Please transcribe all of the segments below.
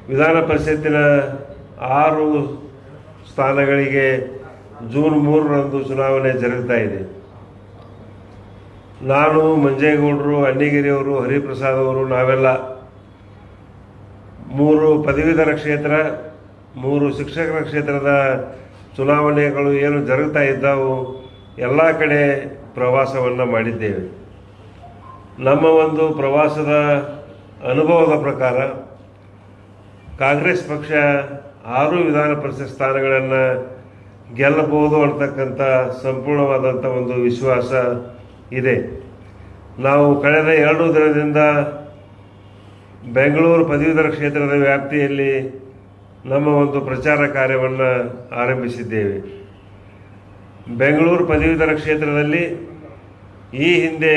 ವಿಧಾನ ಪರಿಷತ್ತಿನ 6 ಸ್ಥಾನಗಳಿಗೆ ಜೂನ್ 3ರಂದು ಚುನಾವಣೆ ಜರುಗ್ತಾ ಇದೆ. ನಾನು, ಮಂಜೇಗೌಡರು, ಅಣ್ಣಿಗಿರಿಯವರು, ಹರಿಪ್ರಸಾದ್ ಅವರು ನಾವೆಲ್ಲ 3 ಪದವೀಧರ ಕ್ಷೇತ್ರ, 3 ಶಿಕ್ಷಕರ ಕ್ಷೇತ್ರದ ಚುನಾವಣೆಗಳು ಏನು ಜರುಗ್ತಾ ಇದ್ದಾವು ಎಲ್ಲ ಕಡೆ ಪ್ರವಾಸವನ್ನು ಮಾಡಿದ್ದೇವೆ. ನಮ್ಮ ಒಂದು ಪ್ರವಾಸದ ಅನುಭವದ ಪ್ರಕಾರ ಕಾಂಗ್ರೆಸ್ ಪಕ್ಷ 6 ವಿಧಾನ ಪರಿಷತ್ ಸ್ಥಾನಗಳನ್ನು ಗೆಲ್ಲಬಹುದು ಅಂತಕ್ಕಂಥ ಸಂಪೂರ್ಣವಾದಂಥ ಒಂದು ವಿಶ್ವಾಸ ಇದೆ. ನಾವು ಕಳೆದ 2 ದಿನದಿಂದ ಬೆಂಗಳೂರು ಪದವೀಧರ ಕ್ಷೇತ್ರದ ವ್ಯಾಪ್ತಿಯಲ್ಲಿ ನಮ್ಮ ಒಂದು ಪ್ರಚಾರ ಕಾರ್ಯವನ್ನು ಆರಂಭಿಸಿದ್ದೇವೆ. ಬೆಂಗಳೂರು ಪದವೀಧರ ಕ್ಷೇತ್ರದಲ್ಲಿ ಈ ಹಿಂದೆ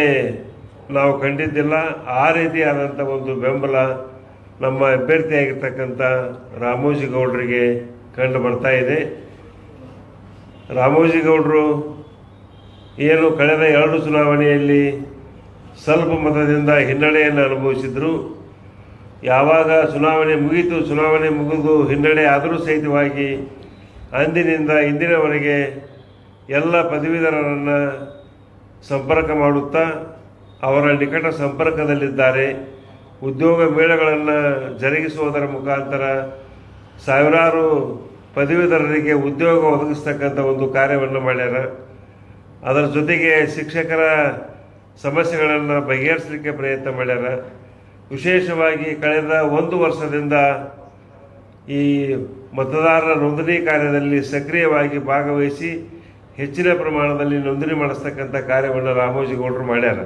ನಾವು ಕಂಡಿದ್ದಿಲ್ಲ. ಆ ರೀತಿಯಾದಂಥ ಒಂದು ಬೆಂಬಲ ನಮ್ಮ ಅಭ್ಯರ್ಥಿಯಾಗಿರ್ತಕ್ಕಂಥ ರಾಮೋಜಿಗೌಡರಿಗೆ ಕಂಡು ಬರ್ತಾ ಇದೆ. ರಾಮೋಜಿಗೌಡರು ಏನು ಕಳೆದ 2 ಚುನಾವಣೆಯಲ್ಲಿ ಸ್ವಲ್ಪ ಮತದಿಂದ ಹಿನ್ನಡೆಯನ್ನು ಅನುಭವಿಸಿದರು. ಯಾವಾಗ ಚುನಾವಣೆ ಮುಗಿತು, ಚುನಾವಣೆ ಮುಗಿದು ಹಿನ್ನಡೆ ಆದರೂ ಸಹಿತವಾಗಿ ಅಂದಿನಿಂದ ಇಂದಿನವರೆಗೆ ಎಲ್ಲ ಪದವೀಧರರನ್ನು ಸಂಪರ್ಕ ಮಾಡುತ್ತಾ ಅವರ ನಿಕಟ ಸಂಪರ್ಕದಲ್ಲಿದ್ದಾರೆ. ಉದ್ಯೋಗ ಮೇಳಗಳನ್ನು ಜರುಗಿಸುವುದರ ಮುಖಾಂತರ ಸಾವಿರಾರು ಪದವೀಧರರಿಗೆ ಉದ್ಯೋಗ ಒದಗಿಸ್ತಕ್ಕಂಥ ಒಂದು ಕಾರ್ಯವನ್ನು ಮಾಡ್ಯಾರ. ಅದರ ಜೊತೆಗೆ ಶಿಕ್ಷಕರ ಸಮಸ್ಯೆಗಳನ್ನು ಬಗೆಹರಿಸಲಿಕ್ಕೆ ಪ್ರಯತ್ನ ಮಾಡ್ಯಾರ. ವಿಶೇಷವಾಗಿ ಕಳೆದ 1 ವರ್ಷದಿಂದ ಈ ಮತದಾರರ ನೋಂದಣಿ ಕಾರ್ಯದಲ್ಲಿ ಸಕ್ರಿಯವಾಗಿ ಭಾಗವಹಿಸಿ ಹೆಚ್ಚಿನ ಪ್ರಮಾಣದಲ್ಲಿ ನೋಂದಣಿ ಮಾಡಿಸ್ತಕ್ಕಂಥ ಕಾರ್ಯವನ್ನು ರಾಮೋಜಿಗೌಡರು ಮಾಡ್ಯಾರ.